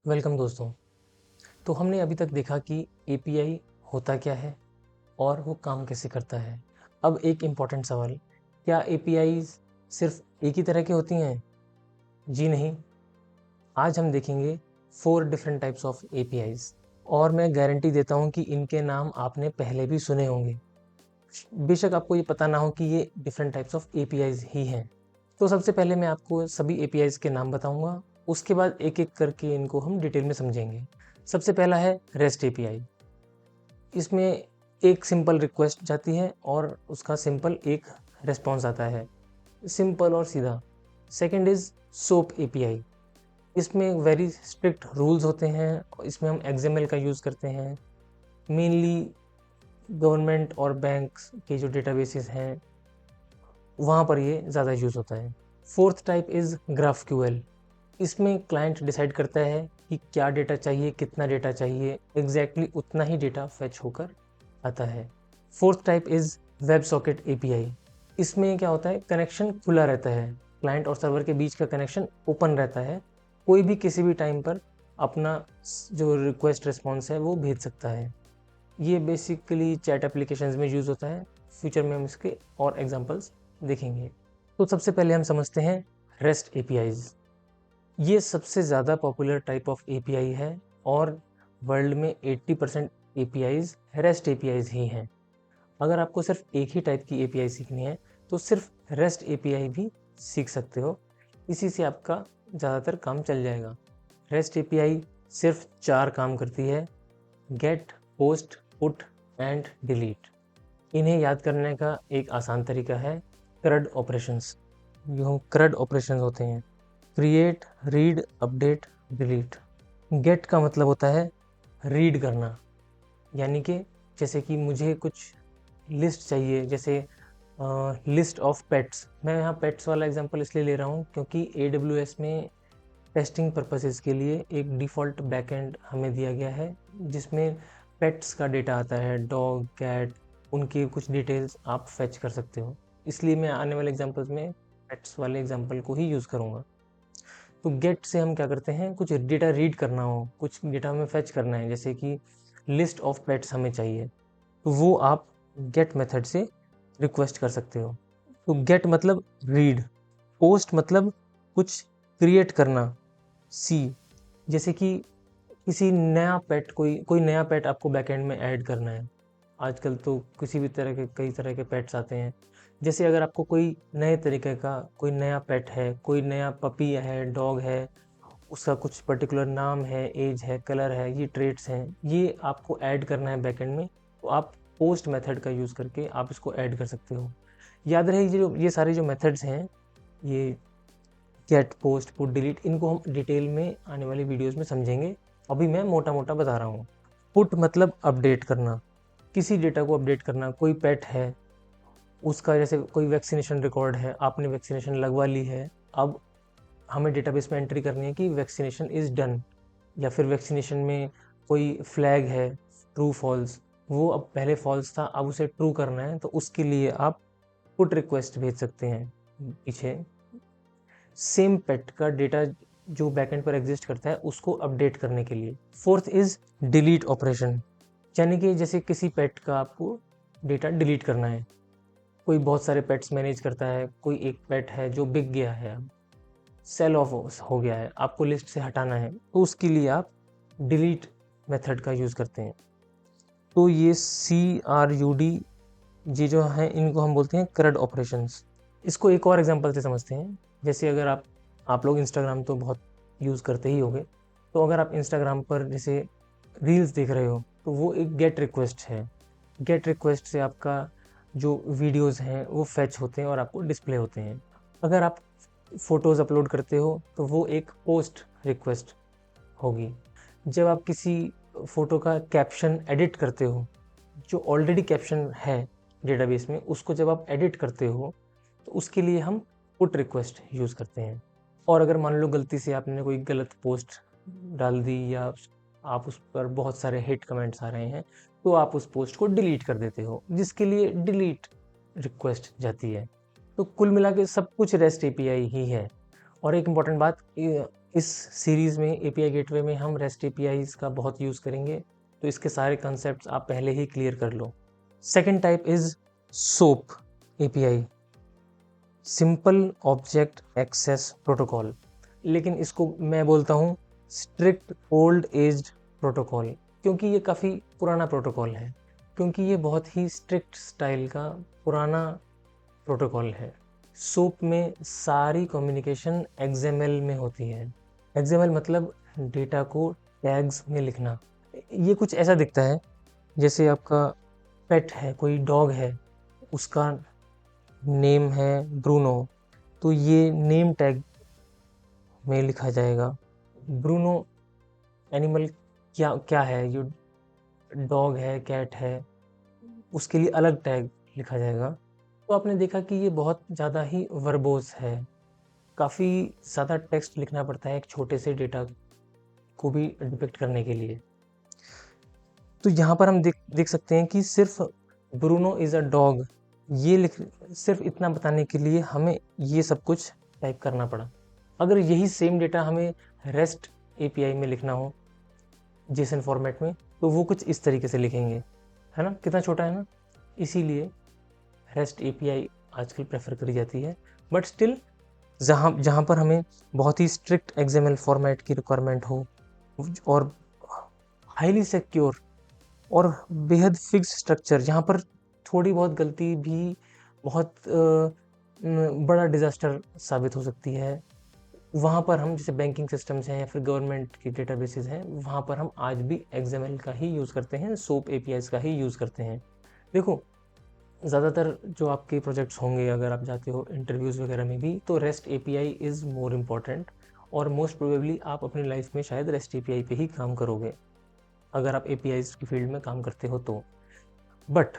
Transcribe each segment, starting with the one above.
Welcome दोस्तों। तो हमने अभी तक देखा कि एपीआई होता क्या है और वो काम कैसे करता है। अब एक इम्पॉर्टेंट सवाल, क्या एपीआईज़ सिर्फ एक ही तरह की होती हैं? जी नहीं। आज हम देखेंगे 4 डिफरेंट टाइप्स ऑफ एपीआईज़ और मैं गारंटी देता हूँ कि इनके नाम आपने पहले भी सुने होंगे। बेशक आपको ये पता ना हो कि ये डिफरेंट टाइप्स ऑफ एपीआईज़ ही हैं। तो सबसे पहले मैं आपको सभी एपीआईज़ के नाम बताऊँगा, उसके बाद एक-एक करके इनको हम डिटेल में समझेंगे। सबसे पहला है रेस्ट एपीआई। इसमें एक सिंपल रिक्वेस्ट जाती है और उसका सिंपल एक रिस्पॉन्स आता है, सिंपल और सीधा। Second is SOAP API. इसमें वेरी स्ट्रिक्ट रूल्स होते हैं। इसमें हम एक्सएमएल का यूज़ करते हैं। मेनली गवर्नमेंट और बैंक्स के जो डेटाबेसेस हैं वहाँ पर ये ज़्यादा यूज़ होता है। Fourth type is GraphQL. इसमें क्लाइंट डिसाइड करता है कि क्या डेटा चाहिए, कितना डेटा चाहिए, एग्जैक्टली उतना ही डेटा फेच होकर आता है। Fourth type is web socket API. इसमें क्या होता है, कनेक्शन खुला रहता है, क्लाइंट और सर्वर के बीच का कनेक्शन ओपन रहता है, कोई भी किसी भी टाइम पर अपना जो रिक्वेस्ट रिस्पॉन्स है वो भेज सकता है। ये बेसिकली चैट एप्लीकेशंस में यूज़ होता है। फ्यूचर में हम इसके और एग्जांपल्स देखेंगे। तो सबसे पहले हम समझते हैं रेस्ट एपीआईज़। ये सबसे ज़्यादा पॉपुलर टाइप ऑफ एपीआई है और वर्ल्ड में 80% एपीआईज़ रेस्ट एपीआईज़ ही हैं। अगर आपको सिर्फ एक ही टाइप की एपीआई सीखनी है तो सिर्फ रेस्ट एपीआई भी सीख सकते हो। इसी से आपका ज़्यादातर काम चल जाएगा। रेस्ट एपीआई सिर्फ 4 काम करती है: get, post, put and delete. इन्हें याद करने का एक आसान तरीका है CRUD ऑपरेशंस। जो CRUD ऑपरेशंस होते हैं, create, read, update, delete. Get का मतलब होता है रीड करना, यानी कि जैसे कि मुझे कुछ लिस्ट चाहिए, जैसे लिस्ट ऑफ पेट्स। मैं यहाँ पेट्स वाला एग्जांपल इसलिए ले रहा हूँ क्योंकि AWS में टेस्टिंग पर्पसेस के लिए एक डिफ़ॉल्ट बैकएंड हमें दिया गया है जिसमें पेट्स का डेटा आता है, डॉग, कैट, उनकी कुछ डिटेल्स आप फेच कर सकते हो। इसलिए मैं आने वाले एग्जांपल्स में पेट्स वाले एग्जांपल को ही यूज़ करूँगा। तो गेट से हम क्या करते हैं, कुछ डेटा रीड करना हो, कुछ डेटा हमें फेच करना है, जैसे कि लिस्ट ऑफ पेट्स हमें चाहिए, तो वो आप गेट मेथड से रिक्वेस्ट कर सकते हो। तो गेट मतलब रीड, पोस्ट मतलब कुछ क्रिएट करना, सी, जैसे कि किसी नया पेट, कोई नया पेट आपको बैकएंड में ऐड करना है। आजकल तो किसी भी तरह के कई तरह के पेट्स आते हैं। जैसे अगर आपको कोई नए तरीके का कोई नया पेट है, कोई नया पपी है, डॉग है, उसका कुछ पर्टिकुलर नाम है, एज है, कलर है, ये ट्रेट्स हैं, ये आपको ऐड करना है बैकएंड में, तो आप पोस्ट मेथड का यूज़ करके आप इसको ऐड कर सकते हो। याद रहे ये सारे जो मेथड्स हैं, ये गेट, पोस्ट, पुट, डिलीट, इनको हम डिटेल में आने वाली वीडियोस में समझेंगे। अभी मैं मोटा मोटा बता रहा हूँ। पुट मतलब अपडेट करना, किसी डेटा को अपडेट करना। कोई पेट है, उसका जैसे कोई वैक्सीनेशन रिकॉर्ड है, आपने वैक्सीनेशन लगवा ली है, अब हमें डेटाबेस में एंट्री करनी है कि वैक्सीनेशन इज़ डन, या फिर वैक्सीनेशन में कोई फ्लैग है ट्रू फॉल्स, वो अब पहले फॉल्स था, अब उसे ट्रू करना है, तो उसके लिए आप पुट रिक्वेस्ट भेज सकते हैं पीछे। सेम पेट का डेटा जो बैकएंड पर एग्जिस्ट करता है उसको अपडेट करने के लिए। फोर्थ इज डिलीट ऑपरेशन, यानी कि जैसे किसी पेट का आपको डेटा डिलीट करना है। कोई बहुत सारे पेट्स मैनेज करता है, कोई एक पेट है जो बिक गया है, अब सेल ऑफ हो गया है, आपको लिस्ट से हटाना है, तो उसके लिए आप डिलीट मेथड का यूज़ करते हैं। तो ये CRUD, ये जो हैं इनको हम बोलते हैं CRUD ऑपरेशंस। इसको एक और एग्जांपल से समझते हैं। जैसे अगर आप लोग इंस्टाग्राम तो बहुत यूज़ करते ही होंगे, तो अगर आप इंस्टाग्राम पर जैसे रील्स देख रहे हो तो वो एक गेट रिक्वेस्ट है। गेट रिक्वेस्ट से आपका जो वीडियोस हैं वो फेच होते हैं और आपको डिस्प्ले होते हैं। अगर आप फ़ोटोज़ अपलोड करते हो तो वो एक पोस्ट रिक्वेस्ट होगी। जब आप किसी फ़ोटो का कैप्शन एडिट करते हो, जो ऑलरेडी कैप्शन है डेटाबेस में, उसको जब आप एडिट करते हो तो उसके लिए हम पुट रिक्वेस्ट यूज़ करते हैं। और अगर मान लो गलती से आपने कोई गलत पोस्ट डाल दी या आप उस पर बहुत सारे हेट कमेंट्स आ रहे हैं, तो आप उस पोस्ट को डिलीट कर देते हो, जिसके लिए डिलीट रिक्वेस्ट जाती है। तो कुल मिला के सब कुछ रेस्ट एपीआई ही है। और एक इम्पॉर्टेंट बात, इस सीरीज़ में एपीआई गेटवे में हम रेस्ट एपीआईज का बहुत यूज़ करेंगे, तो इसके सारे कंसेप्ट आप पहले ही क्लियर कर लो। Second type is SOAP API, simple object access protocol, लेकिन इसको मैं बोलता हूँ स्ट्रिक्ट ओल्ड एज्ड प्रोटोकॉल, क्योंकि ये काफ़ी पुराना प्रोटोकॉल है, क्योंकि ये बहुत ही स्ट्रिक्ट स्टाइल का पुराना प्रोटोकॉल है। सोप में सारी कम्युनिकेशन XML में होती है। XML मतलब डेटा को टैग्स में लिखना। ये कुछ ऐसा दिखता है जैसे आपका पेट है, कोई डॉग है, उसका नेम है ब्रूनो, तो ये नेम टैग में लिखा जाएगा ब्रूनो एनिमल क्या क्या है, ये डॉग है, कैट है, उसके लिए अलग टैग लिखा जाएगा। तो आपने देखा कि ये बहुत ज़्यादा ही वर्बोस है, काफ़ी ज़्यादा टेक्स्ट लिखना पड़ता है एक छोटे से डेटा को भी डिपिक्ट करने के लिए। तो यहाँ पर हम देख सकते हैं कि सिर्फ ब्रूनो इज़ अ डॉग, ये लिख सिर्फ इतना बताने के लिए हमें ये सब कुछ टाइप करना पड़ा। अगर यही सेम डेटा हमें रेस्ट एपीआई में लिखना हो जेसन फॉर्मेट में, तो वो कुछ इस तरीके से लिखेंगे, है ना, कितना छोटा है ना। इसीलिए रेस्ट एपीआई आजकल प्रेफर करी जाती है, बट स्टिल जहाँ जहाँ पर हमें बहुत ही स्ट्रिक्ट XML फॉर्मेट की रिक्वायरमेंट हो और हाईली सिक्योर और बेहद फिक्स स्ट्रक्चर, जहाँ पर थोड़ी बहुत गलती भी बहुत बड़ा डिज़ास्टर साबित हो सकती है, वहाँ पर हम, जैसे बैंकिंग सिस्टम्स हैं या फिर गवर्नमेंट की डेटाबेसेस हैं, वहाँ पर हम आज भी XML का ही यूज़ करते हैं, सोप एपीआईज का ही यूज़ करते हैं। देखो, ज़्यादातर जो आपके प्रोजेक्ट्स होंगे, अगर आप जाते हो इंटरव्यूज़ वगैरह में भी, तो rest API is more important, और मोस्ट प्रोबेबली आप अपनी लाइफ में शायद रेस्ट एपीआई पे ही काम करोगे अगर आप एपीआईज की फील्ड में काम करते हो तो। बट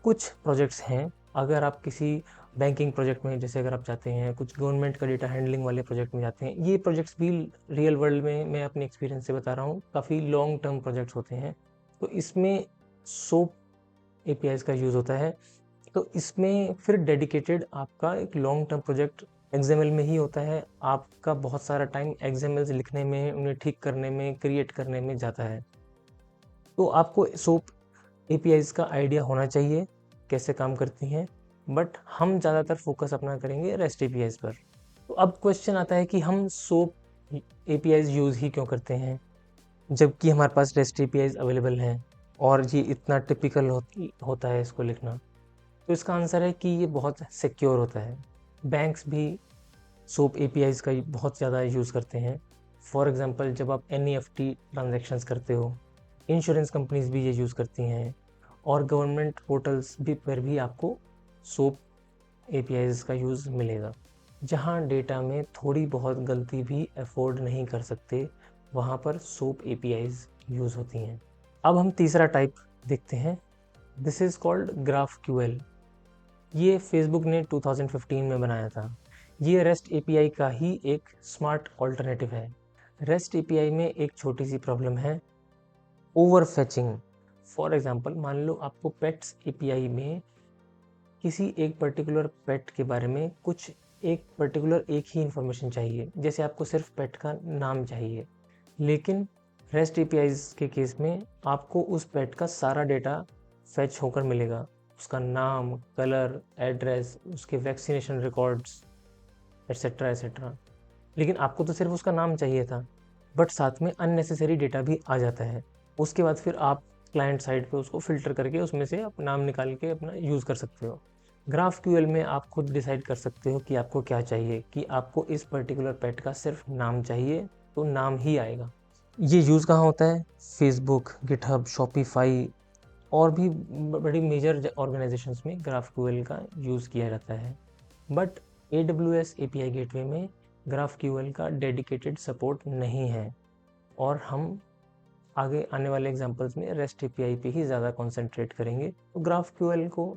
कुछ प्रोजेक्ट्स हैं, अगर आप किसी बैंकिंग प्रोजेक्ट में, जैसे अगर आप जाते हैं कुछ गवर्नमेंट का डेटा हैंडलिंग वाले प्रोजेक्ट में जाते हैं, ये प्रोजेक्ट्स भी रियल वर्ल्ड में, मैं अपने एक्सपीरियंस से बता रहा हूँ, काफ़ी लॉन्ग टर्म प्रोजेक्ट्स होते हैं, तो इसमें सोप एपीआईज का यूज़ होता है। तो इसमें फिर डेडिकेटेड आपका एक लॉन्ग टर्म प्रोजेक्ट XML में ही होता है, आपका बहुत सारा टाइम XML लिखने में, उन्हें ठीक करने में, क्रिएट करने में जाता है। तो आपको सोप एपीआईज का आइडिया होना चाहिए कैसे काम करती हैं, बट हम ज़्यादातर फोकस अपना करेंगे रेस्ट एपीआईज पर। तो अब क्वेश्चन आता है कि हम सोप एपीआईज यूज़ ही क्यों करते हैं जबकि हमारे पास रेस्ट एपीआईज अवेलेबल हैं और ये इतना टिपिकल होता है इसको लिखना। तो इसका आंसर है कि ये बहुत सिक्योर होता है। बैंक्स भी सोप एपीआईज का बहुत ज़्यादा यूज़ करते हैं। फॉर एग्जांपल, जब आप NEFT ट्रांजैक्शंस करते हो, इंश्योरेंस कंपनीज भी ये यूज़ करती हैं, और गवर्नमेंट पोर्टल्स भी पर भी आपको सोप एपीआईज का यूज़ मिलेगा। जहाँ डेटा में थोड़ी बहुत गलती भी अफोर्ड नहीं कर सकते, वहाँ पर सोप एपीआईज यूज़ होती हैं। अब हम तीसरा टाइप देखते हैं, दिस इज़ कॉल्ड GraphQL। ये फेसबुक ने 2015 में बनाया था। ये रेस्ट एपीआई का ही एक स्मार्ट ऑल्टरनेटिव है। रेस्ट एपीआई में एक छोटी सी प्रॉब्लम है, ओवरफेचिंग। फॉर एग्जांपल, मान लो आपको पेट्स एपीआई में किसी एक पर्टिकुलर पेट के बारे में कुछ एक पर्टिकुलर एक ही इंफॉर्मेशन चाहिए, जैसे आपको सिर्फ पेट का नाम चाहिए, लेकिन रेस्ट एपीआईज के केस में आपको उस पेट का सारा डेटा फेच होकर मिलेगा, उसका नाम, कलर, एड्रेस, उसके वैक्सीनेशन रिकॉर्ड्स, एट्सेट्रा एट्सेट्रा। लेकिन आपको तो सिर्फ उसका नाम चाहिए था, बट साथ में अननेसेसरी डेटा भी आ जाता है। उसके बाद फिर आप क्लाइंट साइड पे उसको फ़िल्टर करके उसमें से आप नाम निकाल के अपना यूज़ कर सकते हो। GraphQL में आप खुद डिसाइड कर सकते हो कि आपको क्या चाहिए, कि आपको इस पर्टिकुलर पेट का सिर्फ नाम चाहिए, तो नाम ही आएगा। ये यूज़ कहाँ होता है? फेसबुक, गिटहब, शॉपिफाई और भी बड़ी मेजर ऑर्गेनाइजेशंस में GraphQL का यूज़ किया जाता है। बट AWS API गेटवे में GraphQL का डेडिकेटेड सपोर्ट नहीं है, और हम आगे आने वाले एग्जांपल्स में REST API पे ही ज़्यादा कॉन्सेंट्रेट करेंगे, तो GraphQL को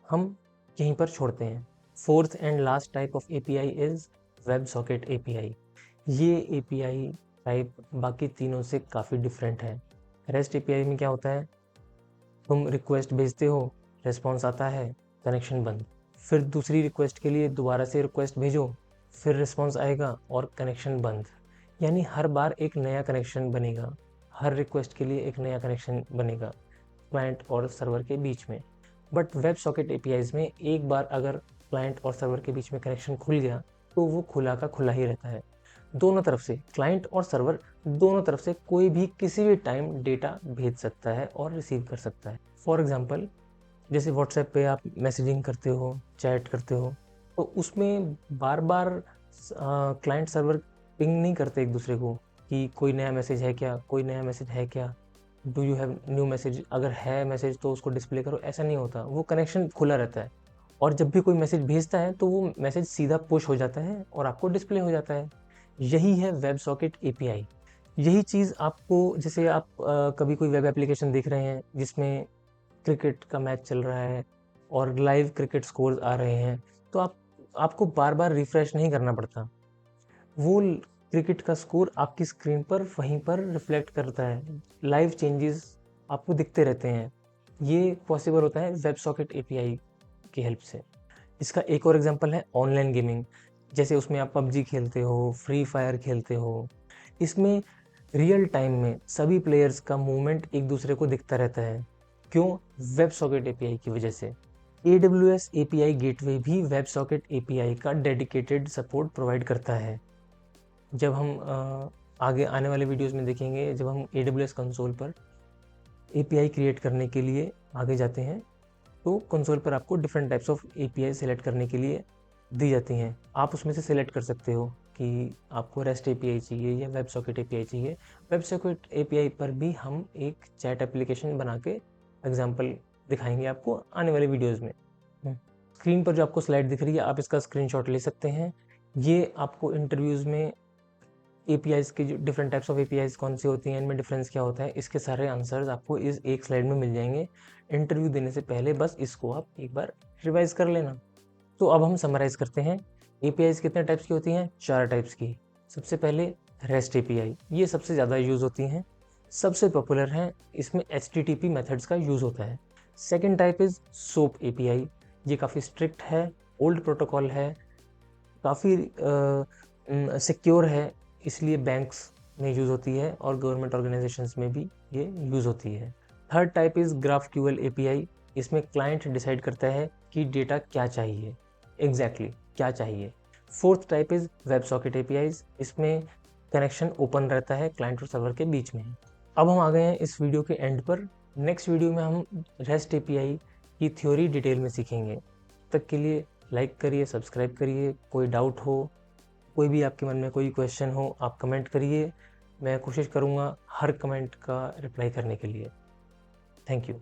हम यहीं पर छोड़ते हैं। Fourth and last type of API is WebSocket API। ये API टाइप बाकी तीनों से काफ़ी डिफरेंट है। REST API में क्या होता है, तुम रिक्वेस्ट भेजते हो, रिस्पॉन्स आता है, कनेक्शन बंद, फिर दूसरी रिक्वेस्ट के लिए दोबारा से रिक्वेस्ट भेजो, फिर रिस्पॉन्स आएगा और कनेक्शन बंद। यानी हर बार एक नया कनेक्शन बनेगा, हर रिक्वेस्ट के लिए एक नया कनेक्शन बनेगा क्लाइंट और सर्वर के बीच में। बट वेब सॉकेट एपीआईज में एक बार अगर क्लाइंट और सर्वर के बीच में कनेक्शन खुल गया तो वो खुला का खुला ही रहता है। दोनों तरफ से, क्लाइंट और सर्वर दोनों तरफ से कोई भी किसी भी टाइम डेटा भेज सकता है और रिसीव कर सकता है। फॉर एग्जाम्पल, जैसे व्हाट्सएप पे आप मैसेजिंग करते हो, चैट करते हो, तो उसमें बार बार क्लाइंट सर्वर पिंग नहीं करते एक दूसरे को कि कोई नया मैसेज है क्या, कोई नया मैसेज है क्या, do you have new message, अगर है मैसेज तो उसको डिस्प्ले करो, ऐसा नहीं होता। वो कनेक्शन खुला रहता है और जब भी कोई मैसेज भेजता है तो वो मैसेज सीधा पुश हो जाता है और आपको डिस्प्ले हो जाता है। यही है वेब सॉकेट एपीआई। यही चीज़ आपको, जैसे आप कभी कोई वेब एप्लीकेशन देख रहे हैं जिसमें क्रिकेट का मैच चल रहा है और लाइव क्रिकेट स्कोर्स आ रहे हैं, तो आपको बार बार रिफ्रेश नहीं करना पड़ता। वो क्रिकेट का स्कोर आपकी स्क्रीन पर वहीं पर रिफ्लेक्ट करता है, लाइव चेंजेस आपको दिखते रहते हैं। ये पॉसिबल होता है वेब सॉकेट एपीआई की हेल्प से। इसका एक और एग्जांपल है ऑनलाइन गेमिंग। जैसे उसमें आप पबजी खेलते हो, फ्री फायर खेलते हो, इसमें रियल टाइम में सभी प्लेयर्स का मूवमेंट एक दूसरे को दिखता रहता है। क्यों? वेब सॉकेट एपीआई की वजह से। AWS API गेटवे भी वेब सॉकेट API का डेडिकेटेड सपोर्ट प्रोवाइड करता है। जब हम आगे आने वाले वीडियोस में देखेंगे, जब हम AWS कंसोल पर API क्रिएट करने के लिए आगे जाते हैं, तो कंसोल पर आपको different types of API select करने के लिए दी जाती हैं। आप उसमें से सेलेक्ट कर सकते हो कि आपको REST API चाहिए या वेब सॉकेट API चाहिए। वेब सॉकेट API पर भी हम एक चैट एप्लीकेशन बना के एग्जाम्पल दिखाएंगे आपको आने वाले वीडियोज़ में। स्क्रीन पर जो आपको स्लाइड दिख रही है, आप इसका स्क्रीनशॉट ले सकते हैं। ये आपको इंटरव्यूज़ में APIs की जो डिफरेंट टाइप्स ऑफ APIs कौन सी होती हैं, इनमें डिफरेंस क्या होता है, इसके सारे आंसर्स आपको इस एक स्लाइड में मिल जाएंगे। इंटरव्यू देने से पहले बस इसको आप एक बार रिवाइज कर लेना। तो अब हम समराइज करते हैं। APIs कितने टाइप्स की होती हैं? 4 टाइप्स की। सबसे पहले REST API, ये सबसे ज़्यादा यूज़ होती हैं, सबसे पॉपुलर हैं, इसमें HTTP मेथड्स का यूज़ होता है। Second type is SOAP API, ये काफ़ी स्ट्रिक्ट है, ओल्ड प्रोटोकॉल है, काफ़ी सिक्योर है, इसलिए बैंक्स में यूज़ होती है और गवर्नमेंट ऑर्गेनाइजेशंस में भी ये यूज़ होती है। Third type is GraphQL API, इसमें क्लाइंट डिसाइड करता है कि डेटा क्या चाहिए, एग्जैक्टली क्या चाहिए। Fourth type is WebSocket APIs, इसमें कनेक्शन ओपन रहता है क्लाइंट और सर्वर के बीच में। अब हम आ गए हैं इस वीडियो के एंड पर। नेक्स्ट वीडियो में हम REST API की थ्योरी डिटेल में सीखेंगे। तक के लिए लाइक करिए, सब्सक्राइब करिए। कोई डाउट हो, कोई भी आपके मन में कोई क्वेश्चन हो, आप कमेंट करिए। मैं कोशिश करूँगा हर कमेंट का रिप्लाई करने के लिए। Thank you.